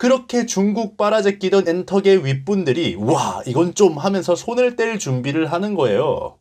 그렇게 중국 빨아제끼던 엔터계 윗분들이 와 이건 좀 하면서 손을 뗄 준비를 하는 거예요.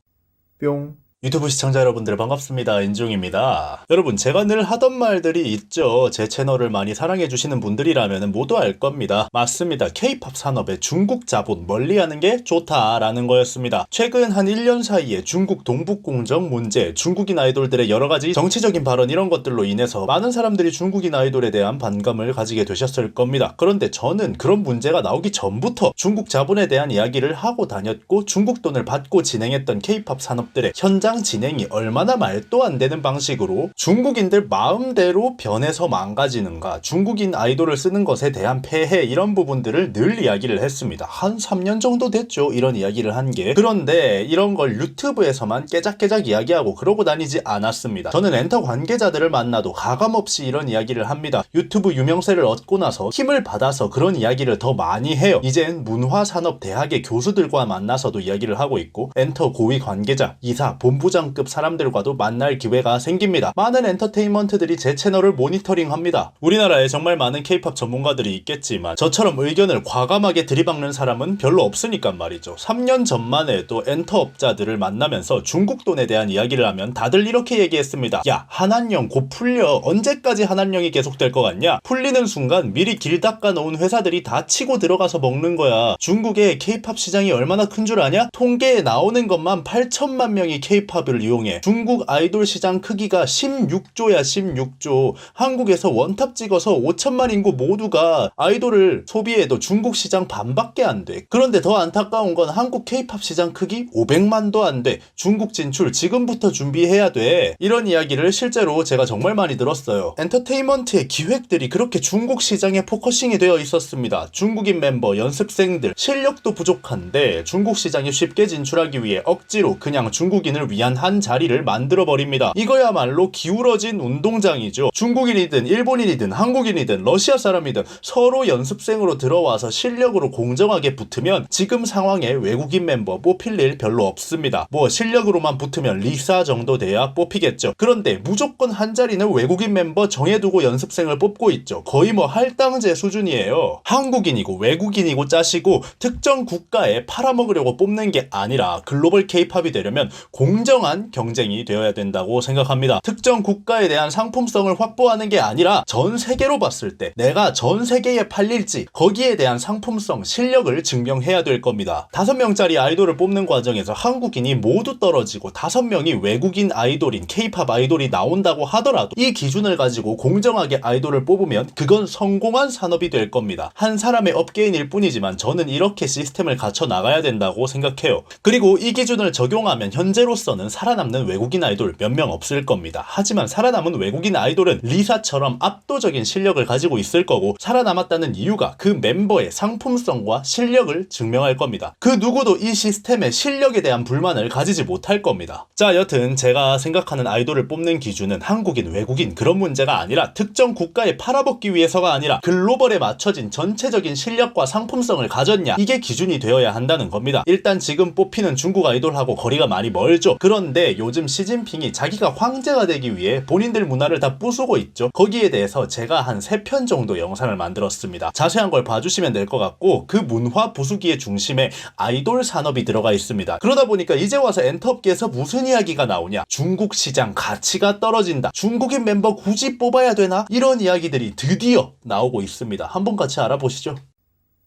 뿅. 유튜브 시청자 여러분들 반갑습니다. 인중입니다. 여러분 제가 늘 하던 말들이 있죠. 제 채널을 많이 사랑해주시는 분들이라면 모두 알 겁니다. 맞습니다. K-POP 산업에 중국 자본 멀리하는 게 좋다라는 거였습니다. 최근 한 1년 사이에 중국 동북공정 문제, 중국인 아이돌들의 여러가지 정치적인 발언 이런 것들로 인해서 많은 사람들이 중국인 아이돌에 대한 반감을 가지게 되셨을 겁니다. 그런데 저는 그런 문제가 나오기 전부터 중국 자본에 대한 이야기를 하고 다녔고 중국 돈을 받고 진행했던 K-POP 산업들의 현장 진행이 얼마나 말도 안 되는 방식으로 중국인들 마음대로 변해서 망가지는가, 중국인 아이돌을 쓰는 것에 대한 폐해 이런 부분들을 늘 이야기를 했습니다. 한 3년 정도 됐죠. 이런 이야기를 한 게. 그런데 이런 걸 유튜브에서만 깨작깨작 이야기하고 그러고 다니지 않았습니다. 저는 엔터 관계자들을 만나도 가감없이 이런 이야기를 합니다. 유튜브 유명세를 얻고 나서 힘을 받아서 그런 이야기를 더 많이 해요. 이젠 문화산업대학의 교수들과 만나서도 이야기를 하고 있고 엔터 고위 관계자, 이사, 본부장급 사람들과도 만날 기회가 생깁니다. 많은 엔터테인먼트들이 제 채널을 모니터링합니다. 우리나라에 정말 많은 K-POP 전문가들이 있겠지만 저처럼 의견을 과감하게 들이박는 사람은 별로 없으니까 말이죠. 3년 전만 해도 엔터업자들을 만나면서 중국 돈에 대한 이야기를 하면 다들 이렇게 얘기했습니다. 야, 한한령 곧 풀려. 언제까지 한한령이 계속될 것 같냐? 풀리는 순간 미리 길 닦아 놓은 회사들이 다 치고 들어가서 먹는 거야. 중국의 K-POP 시장이 얼마나 큰 줄 아냐? 통계에 나오는 것만 8천만 명이 K-POP을 이용해. 중국 아이돌 시장 크기가 16조야 16조. 한국에서 원탑 찍어서 5천만 인구 모두가 아이돌을 소비해도 중국 시장 반밖에 안 돼. 그런데 더 안타까운 건 한국 K-POP 시장 크기 500만도 안 돼. 중국 진출 지금부터 준비해야 돼. 이런 이야기를 실제로 제가 정말 많이 들었어요. 엔터테인먼트의 기획들이 그렇게 중국 시장에 포커싱이 되어 있었습니다. 중국인 멤버, 연습생들 실력도 부족한데 중국 시장에 쉽게 진출하기 위해 억지로 그냥 중국인을 위한 한 자리를 만들어버립니다. 이거야말로 기울어진 운동장이죠. 중국인이든 일본인이든 한국인이든 러시아 사람이든 서로 연습생으로 들어와서 실력으로 공정하게 붙으면 지금 상황에 외국인 멤버 뽑힐 일 별로 없습니다. 뭐 실력으로만 붙으면 리사 정도 돼야 뽑히겠죠. 그런데 무조건 한 자리는 외국인 멤버 정해두고 연습생을 뽑고 있죠. 거의 뭐 할당제 수준이에요. 한국인이고 외국인이고 짜시고 특정 국가에 팔아먹으려고 뽑는 게 아니라 글로벌 K-POP이 되려면 공정한 경쟁이 되어야 된다고 생각합니다. 특정 국가에 대한 상품성을 확보하는 게 아니라 전 세계로 봤을 때 내가 전 세계에 팔릴지 거기에 대한 상품성, 실력을 증명해야 될 겁니다. 5명짜리 아이돌을 뽑는 과정에서 한국인이 모두 떨어지고 5명이 외국인 아이돌인 K-POP 아이돌이 나온다고 하더라도 이 기준을 가지고 공정하게 아이돌을 뽑으면 그건 성공한 산업이 될 겁니다. 한 사람의 업계인일 뿐이지만 저는 이렇게 시스템을 갖춰 나가야 된다고 생각해요. 그리고 이 기준을 적용하면 현재로서는 살아남는 외국인 아이돌 몇 명 없을 겁니다. 하지만 살아남은 외국인 아이돌은 리사처럼 압도적인 실력을 가지고 있을 거고 살아남았다는 이유가 그 멤버의 상품성과 실력을 증명할 겁니다. 그 누구도 이 시스템의 실력에 대한 불만을 가지지 못할 겁니다. 자, 여튼 제가 생각하는 아이돌을 뽑는 기준은 한국인, 외국인 그런 문제가 아니라 특정 국가에 팔아먹기 위해서가 아니라 글로벌에 맞춰진 전체적인 실력과 상품성을 가졌냐 이게 기준이 되어야 한다는 겁니다. 일단 지금 뽑히는 중국 아이돌하고 거리가 많이 멀죠. 그런데 요즘 시진핑이 자기가 황제가 되기 위해 본인들 문화를 다 부수고 있죠. 거기에 대해서 제가 한 3편 정도 영상을 만들었습니다. 자세한 걸 봐주시면 될 것 같고 그 문화 부수기의 중심에 아이돌 산업이 들어가 있습니다. 그러다 보니까 이제 와서 엔터업계에서 무슨 이야기가 나오냐, 중국 시장 가치가 떨어진다, 중국인 멤버 굳이 뽑아야 되나, 이런 이야기들이 드디어 나오고 있습니다. 한번 같이 알아보시죠.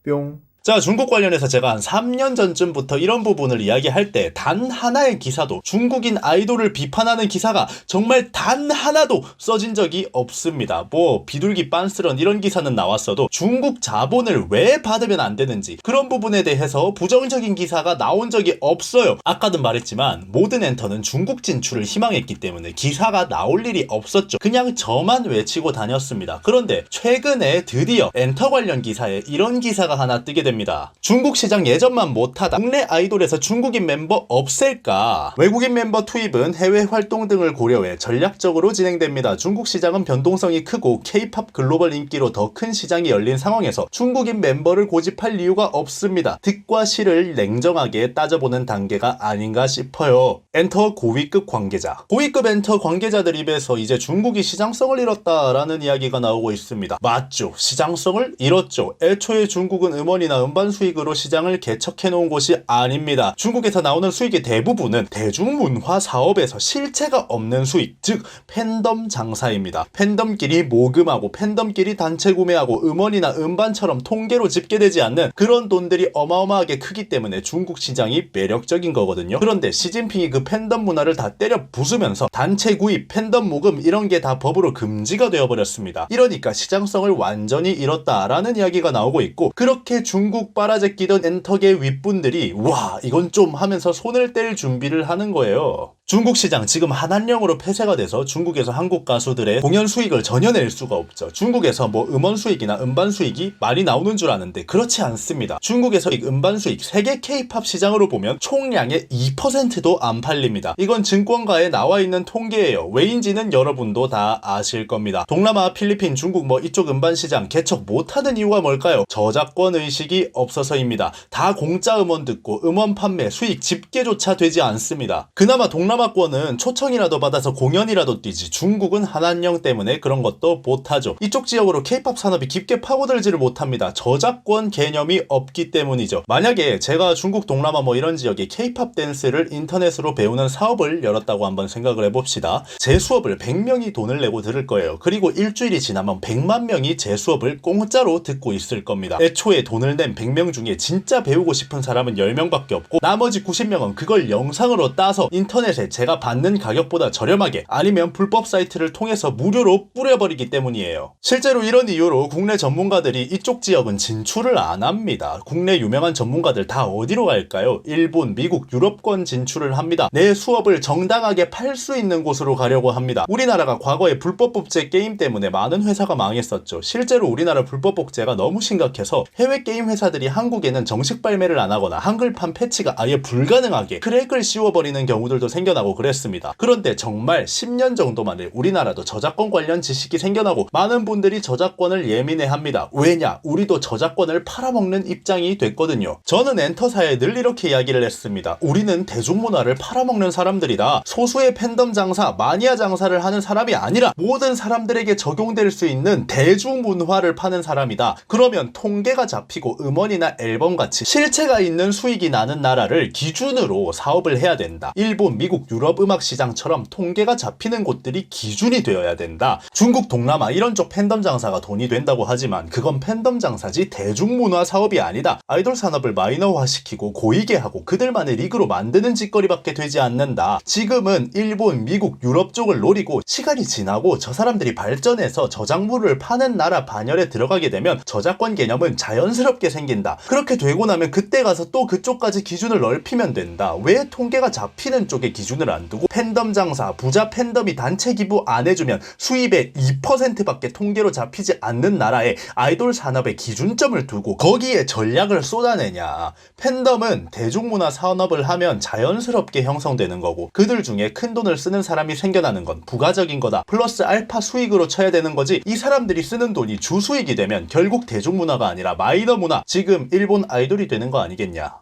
뿅. 자, 중국 관련해서 제가 한 3년 전쯤부터 이런 부분을 이야기할 때 단 하나의 기사도 중국인 아이돌을 비판하는 기사가 정말 단 하나도 써진 적이 없습니다. 뭐 비둘기 빤스런 이런 기사는 나왔어도 중국 자본을 왜 받으면 안 되는지 그런 부분에 대해서 부정적인 기사가 나온 적이 없어요. 아까도 말했지만 모든 엔터는 중국 진출을 희망했기 때문에 기사가 나올 일이 없었죠. 그냥 저만 외치고 다녔습니다. 그런데 최근에 드디어 엔터 관련 기사에 이런 기사가 하나 뜨게 됩니다. 중국 시장 예전만 못하다. 국내 아이돌에서 중국인 멤버 없앨까? 외국인 멤버 투입은 해외 활동 등을 고려해 전략적으로 진행됩니다. 중국 시장은 변동성이 크고 K-POP 글로벌 인기로 더 큰 시장이 열린 상황에서 중국인 멤버를 고집할 이유가 없습니다. 득과 실을 냉정하게 따져보는 단계가 아닌가 싶어요. 엔터 고위급 관계자. 고위급 엔터 관계자들 입에서 이제 중국이 시장성을 잃었다라는 이야기가 나오고 있습니다. 맞죠. 시장성을 잃었죠. 애초에 중국은 음원이나 음반 수익으로 시장을 개척해 놓은 곳이 아닙니다. 중국에서 나오는 수익의 대부분은 대중문화 사업에서 실체가 없는 수익, 즉 팬덤 장사입니다. 팬덤끼리 모금하고 팬덤끼리 단체 구매하고 음원이나 음반처럼 통계로 집계되지 않는 그런 돈들이 어마어마하게 크기 때문에 중국 시장이 매력적인 거거든요. 그런데 시진핑이 그 팬덤 문화를 다 때려 부수면서 단체 구입, 팬덤 모금 이런 게 다 법으로 금지가 되어버렸습니다. 이러니까 시장성을 완전히 잃었다라는 이야기가 나오고 있고, 그렇게 중국 빨아제끼던 엔터계 윗분들이 와 이건 좀 하면서 손을 뗄 준비를 하는 거예요. 중국 시장 지금 한한령으로 폐쇄가 돼서 중국에서 한국 가수들의 공연 수익을 전혀 낼 수가 없죠. 중국에서 뭐 음원 수익이나 음반 수익이 많이 나오는 줄 아는데 그렇지 않습니다. 중국에서 음반 수익 세계 K-팝 시장으로 보면 총량의 2%도 안 팔립니다. 이건 증권가에 나와 있는 통계예요. 왜인지는 여러분도 다 아실 겁니다. 동남아, 필리핀, 중국 뭐 이쪽 음반 시장 개척 못하는 이유가 뭘까요? 저작권 의식이 없어서입니다. 다 공짜 음원 듣고 음원 판매, 수익 집계조차 되지 않습니다. 그나마 동남아권은 초청이라도 받아서 공연이라도 뛰지 중국은 한한령 때문에 그런 것도 못하죠. 이쪽 지역으로 K-팝 산업이 깊게 파고들지를 못합니다. 저작권 개념이 없기 때문이죠. 만약에 제가 중국 동남아 뭐 이런 지역에 K-팝 댄스를 인터넷으로 배우는 사업을 열었다고 한번 생각을 해봅시다. 제 수업을 100명이 돈을 내고 들을 거예요. 그리고 일주일이 지나면 100만 명이 제 수업을 공짜로 듣고 있을 겁니다. 애초에 돈을 낸 100명 중에 진짜 배우고 싶은 사람은 10명밖에 없고 나머지 90명은 그걸 영상으로 따서 인터넷에 제가 받는 가격보다 저렴하게 아니면 불법 사이트를 통해서 무료로 뿌려버리기 때문이에요. 실제로 이런 이유로 국내 전문가들이 이쪽 지역은 진출을 안 합니다. 국내 유명한 전문가들 다 어디로 갈까요? 일본, 미국, 유럽권 진출을 합니다. 내 수업을 정당하게 팔 수 있는 곳으로 가려고 합니다. 우리나라가 과거에 불법 복제 게임 때문에 많은 회사가 망했었죠. 실제로 우리나라 불법 복제가 너무 심각해서 해외 게임 회사들이 한국에는 정식 발매를 안 하거나 한글판 패치가 아예 불가능하게 크랙을 씌워버리는 경우들도 생겨나고 그랬습니다. 그런데 정말 10년 정도 만에 우리나라도 저작권 관련 지식이 생겨나고 많은 분들이 저작권을 예민해합니다. 왜냐? 우리도 저작권을 팔아먹는 입장이 됐거든요. 저는 엔터사에 늘 이렇게 이야기를 했습니다. 우리는 대중문화를 팔아먹는 사람들이다. 소수의 팬덤 장사, 마니아 장사를 하는 사람이 아니라 모든 사람들에게 적용될 수 있는 대중문화를 파는 사람이다. 그러면 통계가 잡히고 음원이나 앨범같이 실체가 있는 수익이 나는 나라를 기준으로 사업을 해야 된다. 일본, 미국, 유럽 음악 시장처럼 통계가 잡히는 곳들이 기준이 되어야 된다. 중국, 동남아 이런 쪽 팬덤 장사가 돈이 된다고 하지만 그건 팬덤 장사지 대중문화 사업이 아니다. 아이돌 산업을 마이너화시키고 고이게 하고 그들만의 리그로 만드는 짓거리밖에 되지 않는다. 지금은 일본, 미국, 유럽 쪽을 노리고 시간이 지나고 저 사람들이 발전해서 저작물을 파는 나라 반열에 들어가게 되면 저작권 개념은 자연스럽게 생긴다. 그렇게 되고 나면 그때 가서 또 그쪽까지 기준을 넓히면 된다. 왜 통계가 잡히는 쪽에 기준을 안 두고 팬덤 장사, 부자 팬덤이 단체 기부 안 해주면 수입의 2%밖에 통계로 잡히지 않는 나라에 아이돌 산업의 기준점을 두고 거기에 전략을 쏟아내냐. 팬덤은 대중문화 산업을 하면 자연스럽게 형성되는 거고 그들 중에 큰 돈을 쓰는 사람이 생겨나는 건 부가적인 거다. 플러스 알파 수익으로 쳐야 되는 거지 이 사람들이 쓰는 돈이 주 수익이 되면 결국 대중문화가 아니라 마이너 문화, 지금 일본 아이돌이 되는 거 아니겠냐.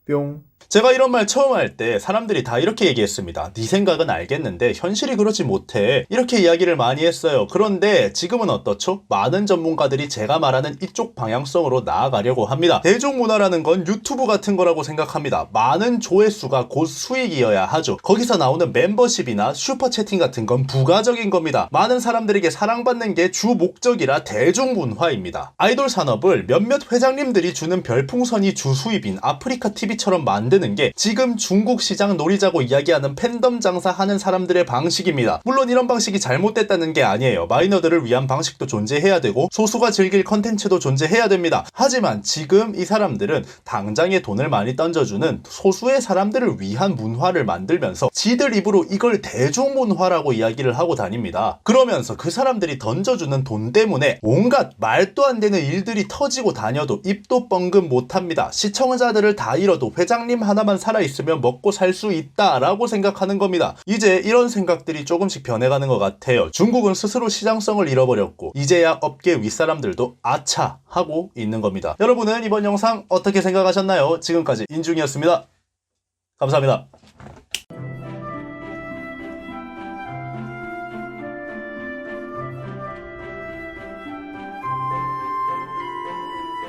뿅. 제가 이런 말 처음 할 때 사람들이 다 이렇게 얘기했습니다. 네 생각은 알겠는데 현실이 그러지 못해. 이렇게 이야기를 많이 했어요. 그런데 지금은 어떻죠? 많은 전문가들이 제가 말하는 이쪽 방향성으로 나아가려고 합니다. 대중문화라는 건 유튜브 같은 거라고 생각합니다. 많은 조회수가 곧 수익이어야 하죠. 거기서 나오는 멤버십이나 슈퍼채팅 같은 건 부가적인 겁니다. 많은 사람들에게 사랑받는 게 주 목적이라 대중문화입니다. 아이돌 산업을 몇몇 회장님들이 주는 별풍선이 주 수입인 아프리카 TV처럼 만드는 게 지금 중국 시장 노리자고 이야기하는 팬덤 장사하는 사람들의 방식입니다. 물론 이런 방식이 잘못됐다는 게 아니에요. 마이너들을 위한 방식도 존재해야 되고 소수가 즐길 컨텐츠도 존재해야 됩니다. 하지만 지금 이 사람들은 당장에 돈을 많이 던져주는 소수의 사람들을 위한 문화를 만들면서 지들 입으로 이걸 대중문화라고 이야기를 하고 다닙니다. 그러면서 그 사람들이 던져주는 돈 때문에 온갖 말도 안 되는 일들이 터지고 다녀도 입도 뻥금 못합니다. 시청자들을 다 잃어도 회장님 하나만 살아있으면 먹고 살 수 있다라고 생각하는 겁니다. 이제 이런 생각들이 조금씩 변해가는 것 같아요. 중국은 스스로 시장성을 잃어버렸고 이제야 업계 윗사람들도 아차 하고 있는 겁니다. 여러분은 이번 영상 어떻게 생각하셨나요? 지금까지 인중이었습니다. 감사합니다.